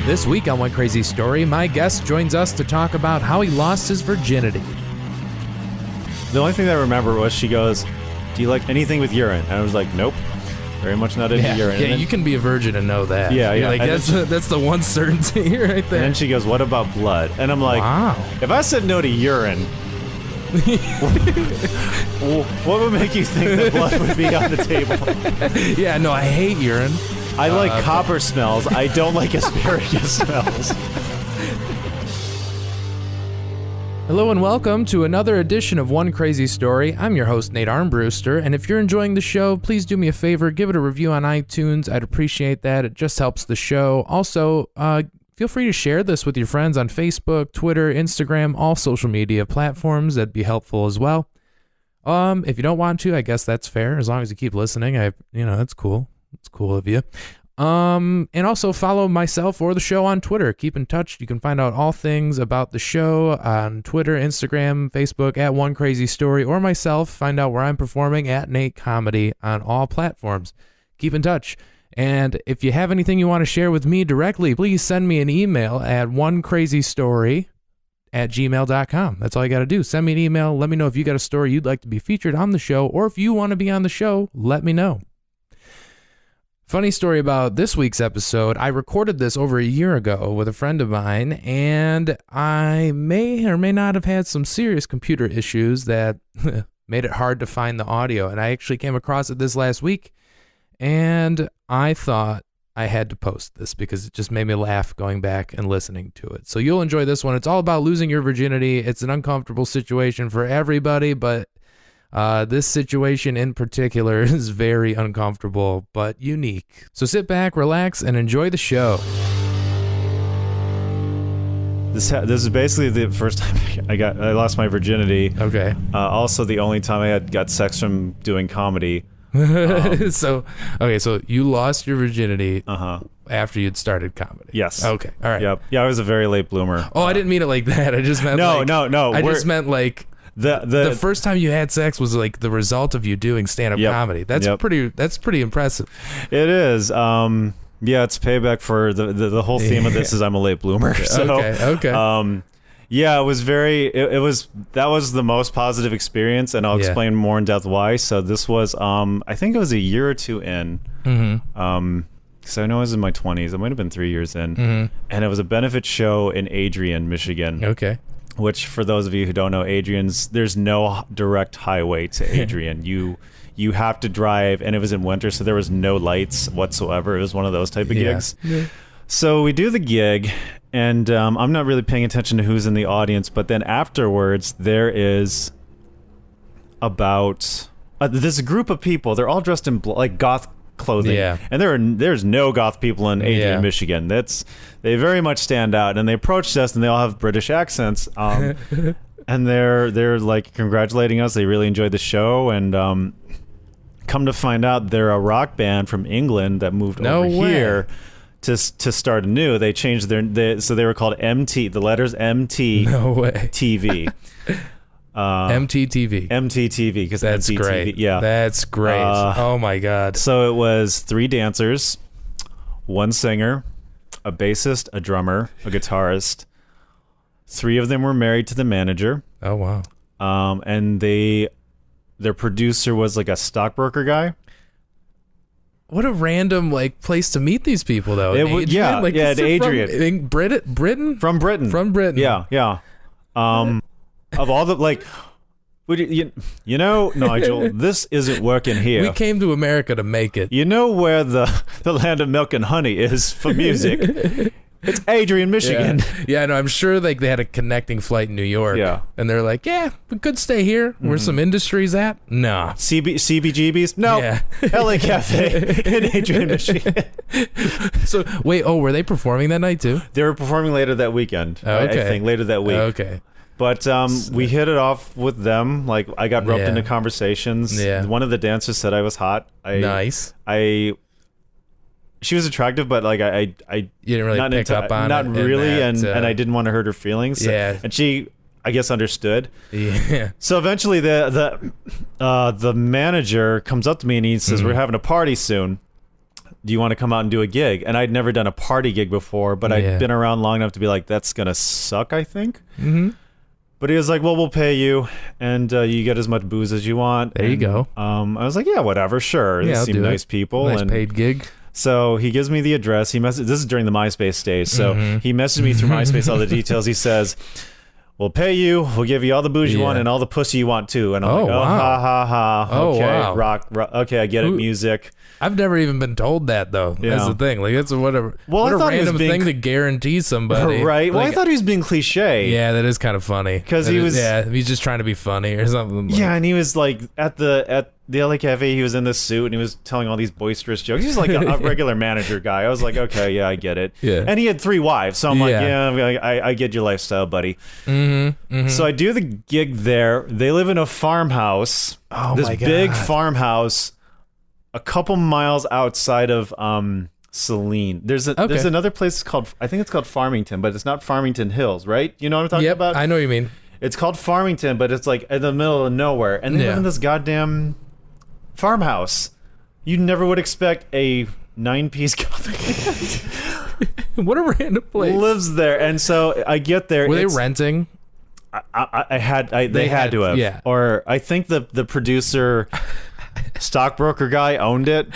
This week on One Crazy Story, my guest joins us to talk about how he lost his virginity. The only thing that I remember was she goes, "Do you like anything with urine?" And I was like, "Nope, very much not into urine." Yeah, you can be a virgin and know that. Yeah, You're yeah. like, that's the one certainty right there. And then she goes, "What about blood?" And I'm like, wow. If I said no to urine, what would make you think that blood would be on the table? Yeah, no, I hate urine. I like copper smells. I don't like asparagus smells. Hello and welcome to another edition of One Crazy Story. I'm your host, Nate Armbruster, and if you're enjoying the show, please do me a favor, give it a review on iTunes. I'd appreciate that. It just helps the show. Also, feel free to share this with your friends on Facebook, Twitter, Instagram, all social media platforms. That'd be helpful as well. If you don't want to, I guess that's fair. As long as you keep listening, that's cool. It's cool of you. And also follow myself or the show on Twitter. Keep in touch. You can find out all things about the show on Twitter, Instagram, Facebook at One Crazy Story, or myself. Find out where I'm performing at Nate Comedy on all platforms. Keep in touch. And if you have anything you want to share with me directly, please send me an email at onecrazystory@gmail.com. That's all you got to do. Send me an email. Let me know if you got a story you'd like to be featured on the show, or if you want to be on the show, let me know. Funny story about this week's episode. I recorded this over a year ago with a friend of mine, and I may or may not have had some serious computer issues that made it hard to find the audio. And I actually came across it this last week, and I thought I had to post this because it just made me laugh going back and listening to it. So you'll enjoy this one. It's all about losing your virginity. It's an uncomfortable situation for everybody, but this situation in particular is very uncomfortable, but unique. So sit back, relax, and enjoy the show. This is basically the first time I lost my virginity. Okay. Also, the only time I got sex from doing comedy. So you lost your virginity after you'd started comedy. Yes. Okay. All right. Yep. Yeah, I was a very late bloomer. Oh, I didn't mean it like that. I just meant no. I just meant like. The first time you had sex was like the result of you doing stand-up comedy. That's pretty impressive. It is. Yeah, it's payback for the whole theme of this is I'm a late bloomer. So, okay. Yeah, it was that was the most positive experience, and I'll explain more in depth why. So this was I think it was a year or two in. Mm-hmm. Because I know I was in my 20s. It might have been 3 years in. Mm-hmm. And it was a benefit show in Adrian, Michigan. Okay. Which, for those of you who don't know, there's no direct highway to Adrian. You have to drive, and it was in winter, so there was no lights whatsoever. It was one of those type of gigs. Yeah. So we do the gig, and I'm not really paying attention to who's in the audience, but then afterwards, there is there's a group of people. They're all dressed in like goth clothing, and there's no goth people in Adrian, Michigan. They very much stand out, and they approached us, and they all have British accents, and they're like congratulating us. They really enjoyed the show, and come to find out, they're a rock band from England that moved over here to start anew. They changed so they were called MT, the letters MT. No way. TV. MTTV. MTTV, because that's MTTV, great. yeah, that's great. Oh my god. So it was 3 dancers, 1 singer, a bassist, a drummer, a guitarist. 3 of them were married to the manager. Oh wow. And their producer was like a stockbroker guy. What a random place to meet these people though. Adrian? Adrian. Britain? From Britain. Yeah. Of all the you know, Nigel, this isn't working here. We came to America to make it. You know where the land of milk and honey is for music? It's Adrian, Michigan. Yeah, no, I'm sure they had a connecting flight in New York. Yeah. And they're like, yeah, we could stay here. Where some industries at? Nah. CBGBs? No. Yeah. LA Cafe in Adrian, Michigan. So, wait, were they performing that night too? They were performing later that weekend. I think, later that week. Okay. But we hit it off with them. Like, I got roped into conversations. Yeah. One of the dancers said I was hot. Nice. She was attractive, but like I you didn't really pick up on not it. really, and I didn't want to hurt her feelings. Yeah. And she, I guess, understood. Yeah. So eventually, the manager comes up to me and he says, "We're having a party soon. do you want to come out and do a gig? And I'd never done a party gig before, but I'd been around long enough to be like, that's going to suck, I think. Mm-hmm. But he was like, well, we'll pay you, and you get as much booze as you want. There you go. I was like, yeah, whatever, sure. Yeah, They seem nice people. Nice paid gig. So he gives me the address. This is during the MySpace days. So he messaged me through MySpace all the details. He says, we'll pay you. We'll give you all the booze you want and all the pussy you want too. And I'm like, wow. Ha ha ha. Okay, wow. rock. Okay, I get it. Music. I've never even been told that though. Yeah. That's the thing. Like that's whatever. Well, what I a thought he was random being thing to guarantee somebody. Right. Well, Like, I thought he was being cliche. yeah, that is kind of funny. 'Cause he was- he's just trying to be funny or something. Yeah, and he was like at the LA Cafe. He was in this suit and he was telling all these boisterous jokes. He was like a regular manager guy. I was like, okay, yeah, I get it. Yeah. And he had 3 wives, so I'm like, Yeah. I get your lifestyle, buddy. Mm-hmm. So I do the gig there. They live in a farmhouse. Oh this my God. big farmhouse, a couple miles outside of Saline. There's another place called, I think it's called Farmington, but it's not Farmington Hills, right? You know what I'm talking Yep, about? I know what you mean. It's called Farmington, but it's like in the middle of nowhere, and they live in this goddamn farmhouse. You never would expect a 9-piece Gothic band What a random place. lives there, and so I get there. Were they renting? They had to have. Yeah. Or I think the producer, stockbroker guy owned it.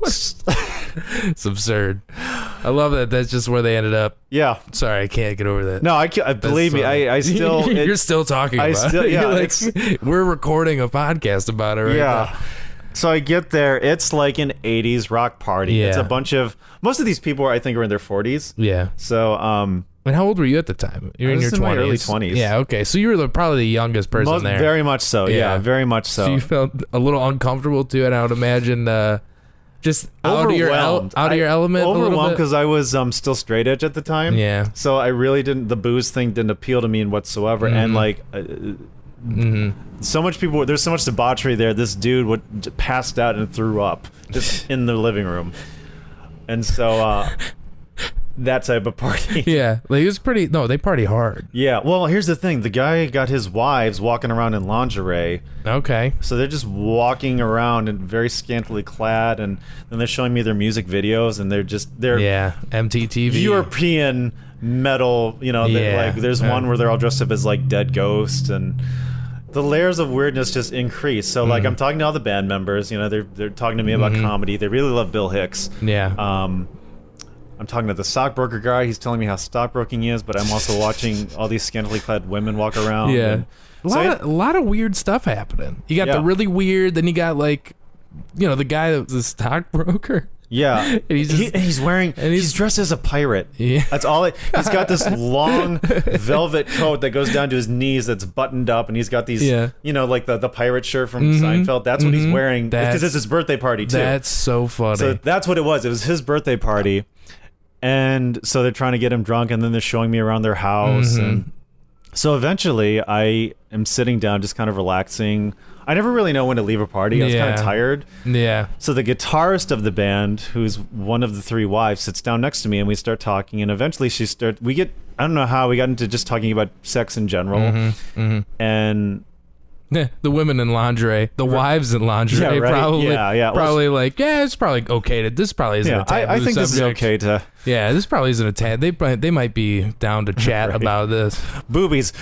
It's absurd. I love that. That's just where they ended up. Yeah. Sorry, I can't get over that. No, believe me. I still. You're still talking about it. Yeah. Like, we're recording a podcast about it right now. So I get there. It's like an 80s rock party. Yeah. It's a bunch of. Most of these people, I think, are in their 40s. Yeah. So, And how old were you at the time? You're in your 20s. My early 20s. Yeah, okay. So you were probably the youngest person there. Very much so. Yeah, very much so. So you felt a little uncomfortable too, and I would imagine just out of your element a little bit. Overwhelmed because I was still straight edge at the time. Yeah. So I really didn't. The booze thing didn't appeal to me whatsoever, and like. So much people. There's so much debauchery there. This dude passed out and threw up just in the living room, and so that type of party. Yeah, like it was pretty. No, they party hard. Yeah. Well, here's the thing. The guy got his wives walking around in lingerie. Okay. So they're just walking around and very scantily clad, and then they're showing me their music videos, and they're MTTV European metal. You know, like there's one where they're all dressed up as like dead ghosts, and the layers of weirdness just increase. So like I'm talking to all the band members. You know, they're talking to me about comedy. They really love Bill Hicks. Yeah. I'm talking to the stockbroker guy. He's telling me how stockbroking is, but I'm also watching all these scantily clad women walk around. Yeah. And A lot of weird stuff happening. You got the really weird, then you got like, you know, the guy that was a stockbroker. Yeah, and he's dressed as a pirate. Yeah, that's all. He's got this long velvet coat that goes down to his knees, that's buttoned up, and he's got these, you know, like the pirate shirt from Seinfeld. That's what he's wearing because it's his birthday party too. That's so funny. So that's what it was. It was his birthday party, and so they're trying to get him drunk, and then they're showing me around their house, and so eventually I am sitting down, just kind of relaxing. I never really know when to leave a party. I was kind of tired. Yeah. So the guitarist of the band, who's one of the 3 wives, sits down next to me, and we start talking. And eventually, I don't know how we got into just talking about sex in general. And the women in lingerie, the wives in lingerie, probably. Probably like, it's probably okay to. This probably isn't a taboo I think subject. this is okay to. Yeah, this probably isn't a tab. They might be down to chat about this. Boobies,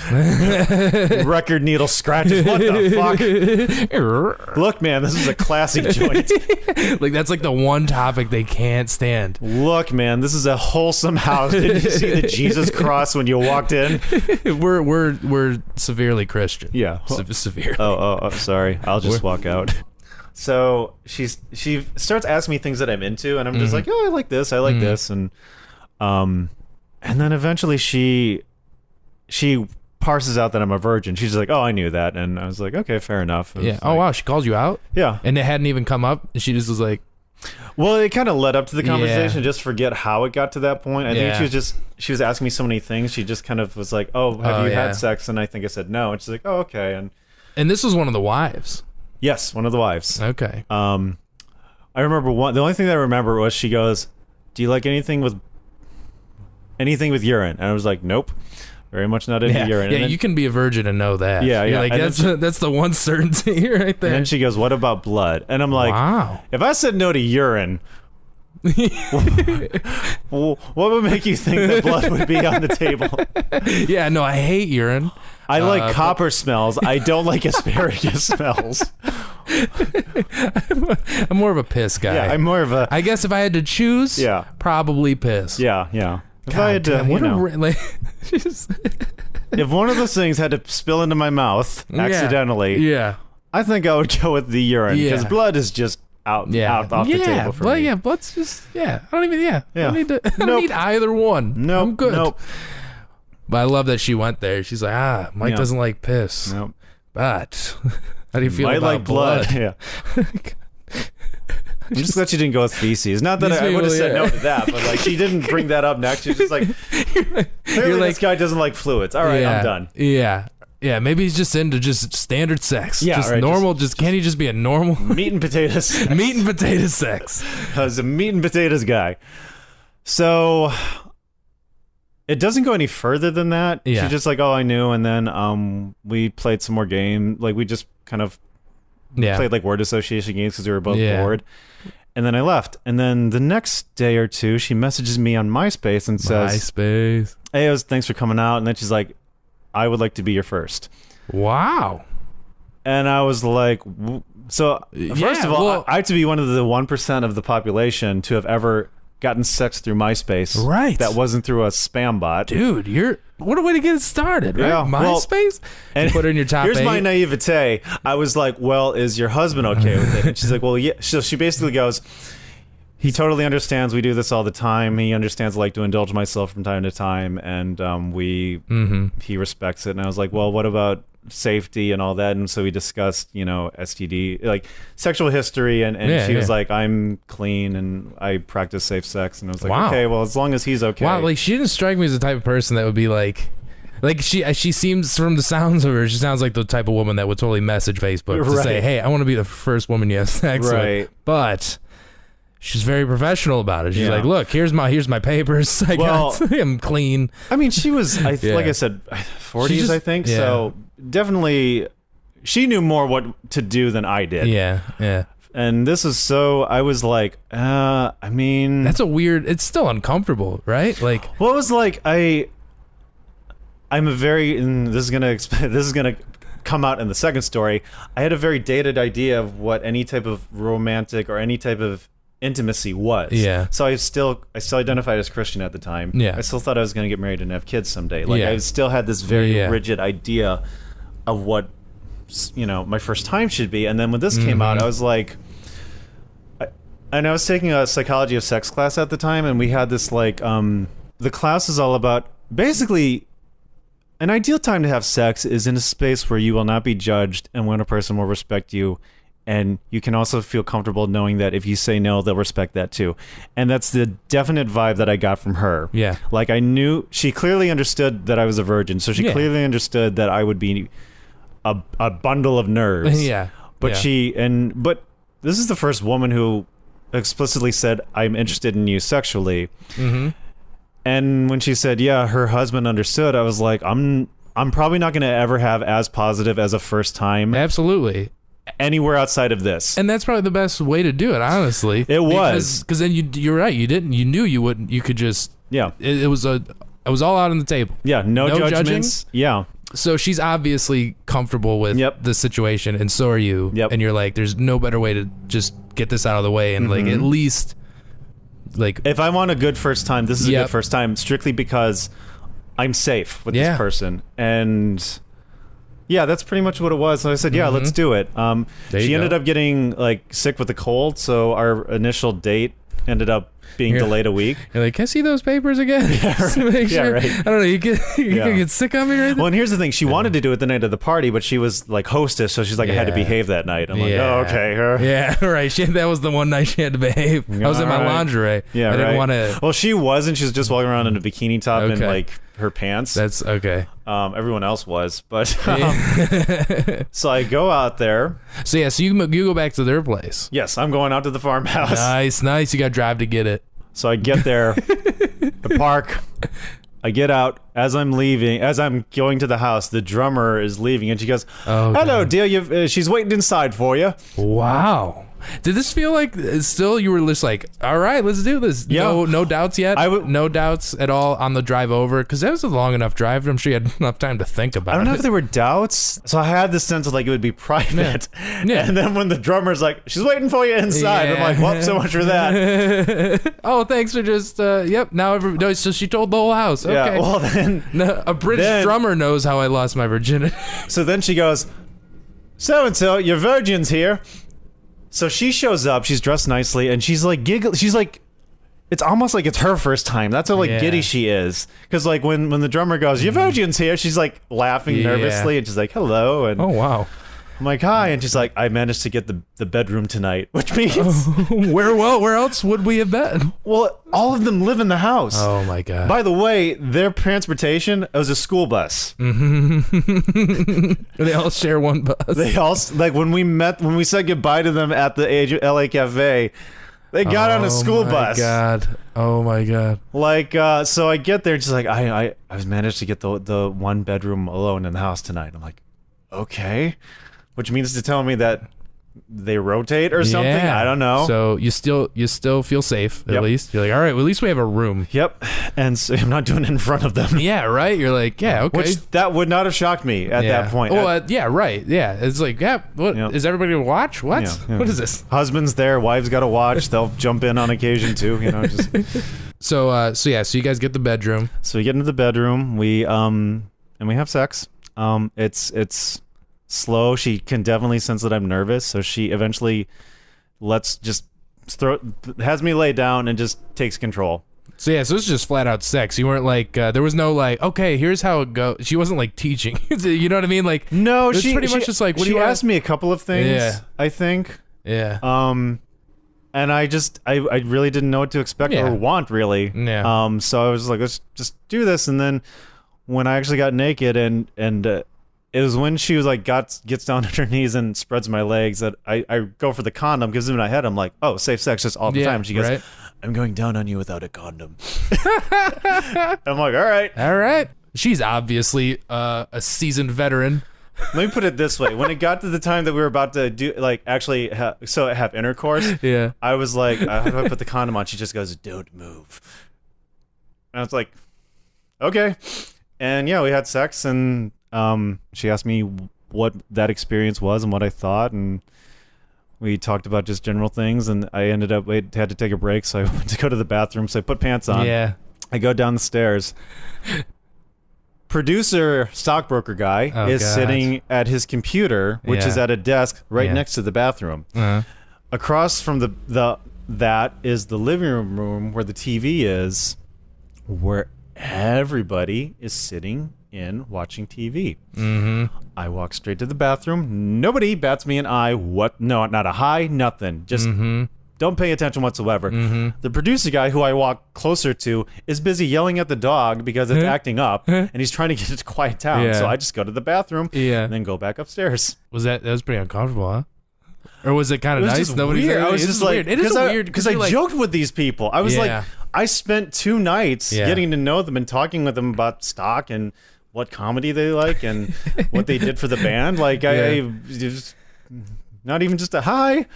record needle scratches. What the fuck? Look, man, this is a classy joint. Like that's like the one topic they can't stand. Look, man, this is a wholesome house. Did you see the Jesus cross when you walked in? We're severely Christian. Yeah, severely. Oh, sorry. I'll just walk out. So she starts asking me things that I'm into, and I'm just like, I like this, and then eventually she parses out that I'm a virgin. She's like, I knew that, and I was like, okay, fair enough. Yeah. Oh wow, she called you out. Yeah. And it hadn't even come up. She just was like, well, it kind of led up to the conversation. Just forget how it got to that point. I think she was asking me so many things. She just kind of was like, have you had sex? And I think I said no, and she's like, okay, and this was one of the wives. Yes, one of the wives. Okay. I remember the only thing that I remember was she goes, "Do you like anything with urine?" And I was like, "Nope, very much not into urine." Yeah, then, you can be a virgin and know that. Yeah, yeah. Like that's the one certainty right there. And then she goes, "What about blood?" And I'm like, "Wow, if I said no to urine, Well, what would make you think that blood would be on the table? Yeah, no, I hate urine. I like copper smells. I don't like asparagus smells. I'm more of a piss guy. Yeah, I'm more of a... I guess if I had to choose, probably piss. Yeah. If God, I had to, if one of those things had to spill into my mouth accidentally, I think I would go with the urine because blood is just out off the table for me. Yeah, blood's just I don't even I don't need either one. Nope. I'm good. Nope. But I love that she went there. She's like, Mike doesn't like piss. Nope. But how do you feel Might about like blood? Yeah. I'm just glad she didn't go with feces. Not that I would have said no to that, but like she didn't bring that up next. She's just like, clearly this guy doesn't like fluids. All right, I'm done. Yeah. Yeah, maybe he's just into just standard sex. Yeah, just right, normal. Can't he just be a normal meat and potatoes? Meat and potato sex. I was a meat and potatoes guy. So it doesn't go any further than that. Yeah. She's just like, oh, I knew, and then we played some more game. Like we just kind of played like word association games because we were both bored. And then I left. And then the next day or two, she messages me on MySpace and says, "Hey, thanks for coming out." And then she's like, "I would like to be your first." Wow. And I was like, so first of all, I have to be one of the 1% of the population to have ever gotten sex through MySpace. Right. That wasn't through a spam bot. Dude, what a way to get it started, right? Yeah, MySpace? And you put it in your top 8. Here's my naivete. I was like, well, is your husband okay with it? And she's like, well, yeah. So she basically goes, he totally understands. We do this all the time. He understands I like to indulge myself from time to time. And he respects it. And I was like, well, what about safety and all that? And so we discussed, STD, like sexual history. And she was like, I'm clean and I practice safe sex. And I was like, okay, well, as long as he's okay. Wow, like she didn't strike me as the type of person that would be like she seems, from the sounds of her, she sounds like the type of woman that would totally message Facebook to say, hey, I want to be the first woman you have sex with. But she's very professional about it. She's like, look, here's my papers. I'm clean. I mean, she was, like I said, 40s, I think. Yeah. So definitely, she knew more what to do than I did. Yeah. And this is I was like, I mean, that's it's still uncomfortable, right? Like, well, it was like I'm a very, and this is gonna come out in the second story. I had a very dated idea of what any type of romantic or any type of intimacy was. Yeah. So I still identified as Christian at the time. Yeah. I still thought I was going to get married and have kids someday. Like I still had this very rigid idea of what my first time should be. And then when this came out, I was like, and I was taking a psychology of sex class at the time, and we had this the class is all about basically an ideal time to have sex is in a space where you will not be judged and when a person will respect you. And you can also feel comfortable knowing that if you say no, they'll respect that too. And that's the definite vibe that I got from her. Yeah. Like I knew, she clearly understood that I was a virgin. So she clearly understood that I would be a bundle of nerves. Yeah. But but this is the first woman who explicitly said, I'm interested in you sexually. Mm-hmm. And when she said, yeah, her husband understood, I was like, I'm probably not going to ever have as positive as a first time. Absolutely. Anywhere outside of this. And that's probably the best way to do it, honestly. It was. Because then you're right, you knew you wouldn't, you could just, it was all out on the table. Yeah, no judgments. Judging. Yeah. So she's obviously comfortable with the situation, and so are you. Yep. And you're like, there's no better way to just get this out of the way, and like at least, like, if I want a good first time, this is a good first time, strictly because I'm safe with this person. And yeah, that's pretty much what it was. So I said, yeah, let's do it. She ended up getting like sick with a cold, so our initial date ended up being delayed a week. You're like, can I see those papers again? Yeah, right. To make sure. Right. I don't know. You can get sick on me right now? Well, and here's the thing. She wanted to do it the night of the party, but she was like hostess, so she's like, I had to behave that night. I'm like, oh, okay. Yeah, right. That was the one night she had to behave. I was in my lingerie. Yeah, I didn't want to. Well, she wasn't. She was just walking around in a bikini top and like her pants. That's okay. Everyone else was, but so I go out there. So you go back to their place. Yes, I'm going out to the farmhouse. Nice. You got to drive to get it. So I get there, the park. I get out. As I'm going to the house, the drummer is leaving, and she goes, "Hello, dear. She's waiting inside for you." Wow. Did this feel like still you were just like, all right, let's do this? Yeah. No doubts yet? No doubts at all on the drive over? Because that was a long enough drive. I'm sure you had enough time to think about it. I don't know if there were doubts. So I had this sense of like it would be private. Yeah. And then when the drummer's like, she's waiting for you inside. I'm like, well, so much for that. Oh, thanks for just, yep. Now, so she told the whole house. Okay. Yeah, well then. No, a British drummer knows how I lost my virginity. So then she goes, so-and-so, your virgin's here. So she shows up, she's dressed nicely, and she's like giggling. She's like, it's almost like it's her first time. That's how like giddy she is. Because like when the drummer goes, your virgin's here, she's like laughing nervously, and she's like, hello. And oh, wow. I'm like, hi. And she's like, I managed to get the bedroom tonight, which means... Where else would we have been? Well, all of them live in the house. Oh, my God. By the way, their transportation was a school bus. Mm-hmm. They all share one bus. They all, like, when we said goodbye to them at the LA Cafe, they got on a school bus. Oh, my God. Like, so I get there, and she's like, I managed to get the one bedroom alone in the house tonight. I'm like, okay. Which means to tell me that they rotate or something. Yeah. I don't know. So you still feel safe at least. You're like, all right, well, at least we have a room. Yep. And so I'm not doing it in front of them. Yeah, right. You're like, yeah, okay. Which that would not have shocked me at that point. Well, yeah, right. Yeah, it's like, yeah. What is everybody to watch? What? Yeah. What is this? Husband's there. Wives got to watch. They'll jump in on occasion too. You know. Just. So you guys get the bedroom. So we get into the bedroom. We and we have sex. It's slow. She can definitely sense that I'm nervous, so she eventually has me lay down and just takes control. So it's just flat out sex. You weren't like there was no like, okay, here's how it goes. She wasn't like teaching. You know what I mean? Like no, she pretty much just like what she do you asked me a couple of things. Yeah. I think. Yeah. And I really didn't know what to expect or want really. Yeah. So I was like, let's just do this. And then when I actually got naked and it was when she was like gets down on her knees and spreads my legs that I go for the condom because in my head I'm like, oh, safe sex just all the time. She goes, right. I'm going down on you without a condom. I'm like, all right. She's obviously a seasoned veteran. Let me put it this way: when it got to the time that we were about to do like actually have intercourse, I was like, how do I put the condom on? She just goes, don't move. And I was like, okay. And yeah, we had sex and. She asked me what that experience was and what I thought, and we talked about just general things, and I ended up, we had to take a break, so I went to go to the bathroom, so I put pants on. Yeah. I go down the stairs. Producer, stockbroker guy is sitting at his computer, which is at a desk right next to the bathroom. Uh-huh. Across from that is the living room where the TV is, where everybody is sitting in watching TV. Mm-hmm. I walk straight to the bathroom. Nobody bats me an eye. What? No, not a hi, nothing. Just don't pay attention whatsoever. Mm-hmm. The producer guy who I walk closer to is busy yelling at the dog because it's acting up and he's trying to get it to quiet down. Yeah. So I just go to the bathroom and then go back upstairs. That was pretty uncomfortable, huh? Or was it kind of nice? Nobody. I was just like, it is weird because I joked with these people. I was like, I spent 2 nights getting to know them and talking with them about stock and what comedy they like and what they did for the band. Like I just not even just a hi.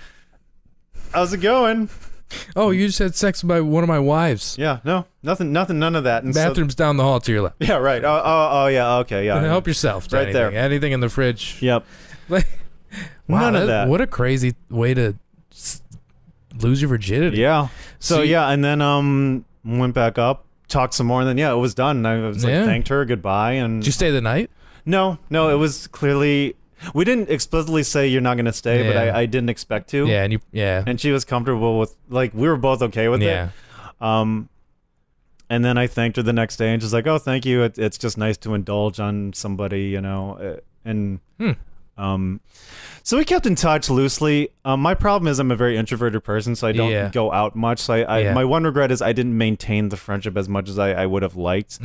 How's it going? Oh, you just had sex by one of my wives. Yeah, no, nothing, none of that. And bathroom's down the hall to your left. Yeah, right. Oh, yeah, okay, yeah. Help yourself. Right there. Anything in the fridge. Yep. Like, wow, none of that. What a crazy way to lose your virginity. Yeah. So and then went back up. Talked some more, and then it was done. I was like, thanked her, goodbye, and did you stay the night? No, it was clearly we didn't explicitly say you're not going to stay, but I didn't expect to. Yeah, and she was comfortable with like we were both okay with it. And then I thanked her the next day, and she's like, "Oh, thank you. It's just nice to indulge on somebody, you know." And so we kept in touch loosely. My problem is I'm a very introverted person, so I don't go out much. So my one regret is I didn't maintain the friendship as much as I would have liked.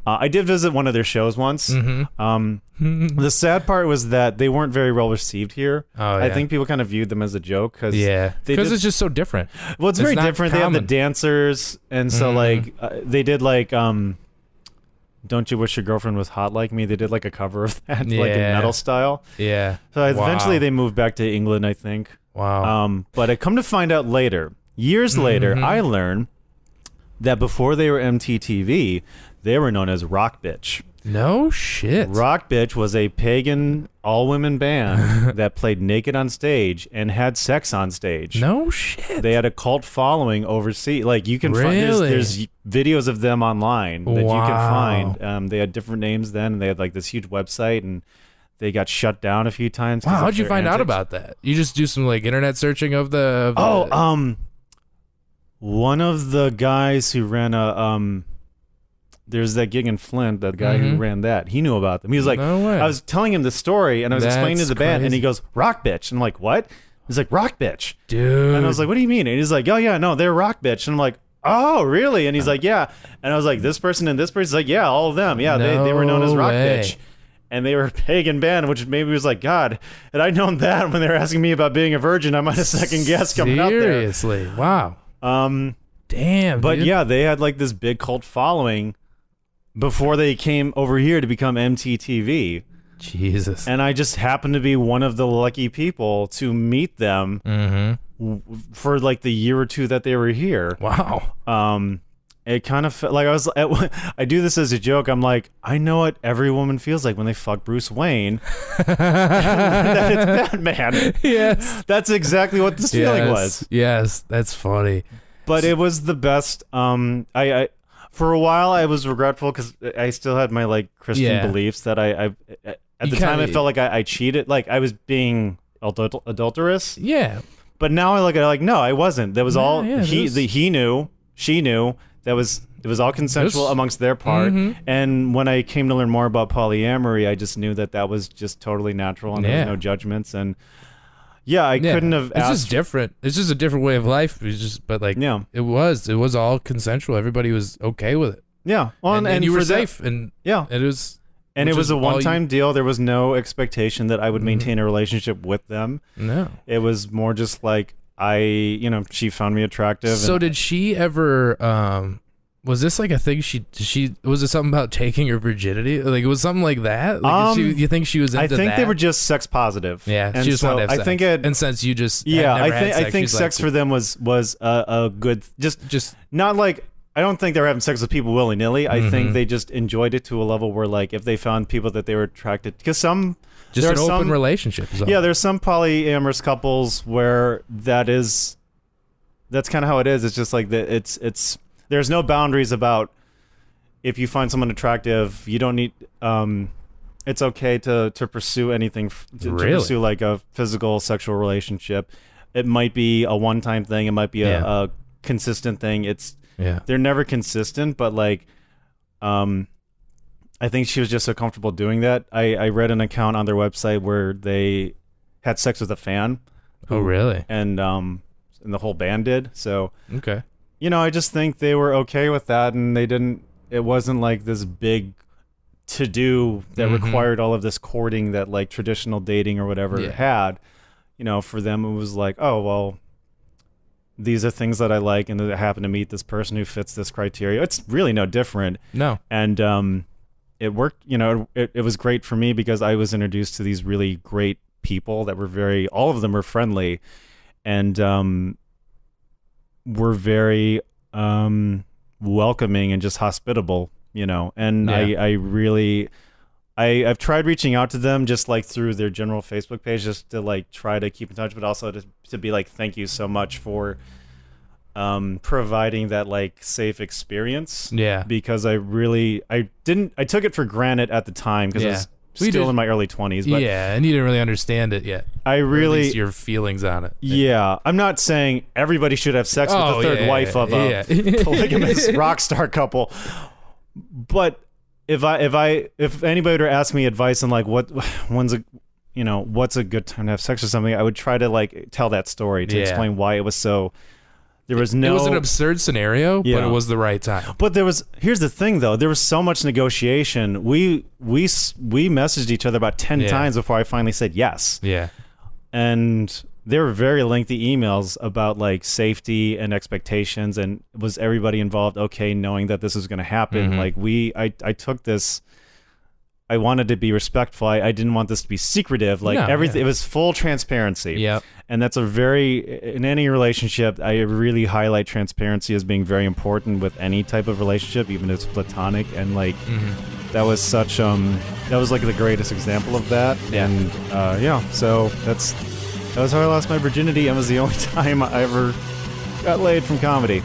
I did visit one of their shows once. The sad part was that they weren't very well received here. I think people kind of viewed them as a joke because it's just so different. Well, it's very different. Common. They have the dancers, and so like they did like Don't You Wish Your Girlfriend Was Hot Like Me? They did like a cover of that, like in metal style. Yeah. So eventually they moved back to England, I think. Wow. But I come to find out later, years later, I learned that before they were MTTV, they were known as Rock Bitch. No shit. Rock Bitch was a pagan all-women band that played naked on stage and had sex on stage. No shit. They had a cult following overseas. Like you can find there's videos of them online that you can find. They had different names then, and they had like this huge website, and they got shut down a few times. Wow, how'd you find out about that? You just do some like internet searching of the one of the guys who ran there's that gig in Flint, that guy who ran that. He knew about them. He was like, no way. I was telling him the story, and I was explaining to the band, and he goes, Rock Bitch. And I'm like, what? He's like, Rock Bitch. Dude. And I was like, what do you mean? And he's like, oh, yeah, no, they're Rock Bitch. And I'm like, oh, really? And he's like, yeah. And I was like, this person and this person? He's like, yeah, all of them. Yeah, they were known as Rock Bitch. And they were a pagan band, which maybe was like, God, had I known that when they were asking me about being a virgin, I might have second guessed coming out there. Seriously. Wow. Damn, but dude. yeah, they had like this big cult following before they came over here to become MTTV. Jesus. And I just happened to be one of the lucky people to meet them for like the year or two that they were here. Wow. It kind of felt like I do this as a joke. I'm like, I know what every woman feels like when they fuck Bruce Wayne. That it's Batman. Yes. That's exactly what this feeling was. Yes, that's funny. But it was the best. I for a while I was regretful because I still had my like Christian beliefs that I at the time I felt like I cheated, like I was being adulterous. Yeah. But now I look at it like, no, I wasn't. That was all he knew, she knew. It was all consensual amongst their part. And when I came to learn more about polyamory, I just knew that was just totally natural and there was no judgments. And I couldn't have asked. It's just different. It's just a different way of life. It's just, but like, it was all consensual. Everybody was okay with it. Yeah. Well, and you were safe. And it was. And it was a one-time deal. There was no expectation that I would maintain a relationship with them. No. It was more just like, she found me attractive. So did she ever, was this like a thing was it something about taking her virginity? Like, it was something like that? Like, you think she was into that? I think they were just sex positive. Yeah, and she just wanted to have sex. I think and since you just I think sex for them was a good, just not like, I don't think they were having sex with people willy-nilly. I think they just enjoyed it to a level where, like, if they found people that they were attracted, because just an open relationship. Yeah, there's some polyamorous couples where that's kind of how it is. It's just like it's there's no boundaries about if you find someone attractive, you don't need it's okay to pursue anything to pursue like a physical sexual relationship. It might be a one-time thing, it might be a consistent thing. They're never consistent, but like I think she was just so comfortable doing that. I read an account on their website where they had sex with a fan. Oh, really? And the whole band did. So, okay. I just think they were okay with that, and it wasn't like this big to-do that required all of this courting that like traditional dating or whatever had. For them, it was like, oh, well, these are things that I like, and I happen to meet this person who fits this criteria. It's really no different. No. And it worked, it was great for me because I was introduced to these really great people that were all of them were friendly and were very welcoming and just hospitable, and I've tried reaching out to them just like through their general Facebook page just to like try to keep in touch, but also to be like, thank you so much for providing that like safe experience. Yeah. Because I took it for granted at the time because I was still in my early 20s. But and you didn't really understand it yet. Or at least your feelings on it. Yeah. I'm not saying everybody should have sex with the third wife of a polygamous rock star couple. But if anybody were to ask me advice on like what's a good time to have sex or something, I would try to like tell that story to explain why it was so. It was an absurd scenario, but it was the right time. But here's the thing though, there was so much negotiation. We messaged each other about 10 times before I finally said yes. Yeah. And They were very lengthy emails about like safety and expectations, and was everybody involved okay knowing that this was going to happen? Like I took this. I wanted to be respectful. I didn't want this to be secretive. Like everything, it was full transparency. Yep. And that's in any relationship, I really highlight transparency as being very important with any type of relationship, even if it's platonic. And like, that was such, that was like the greatest example of that. Yeah. And so that was how I lost my virginity, and was the only time I ever got laid from comedy.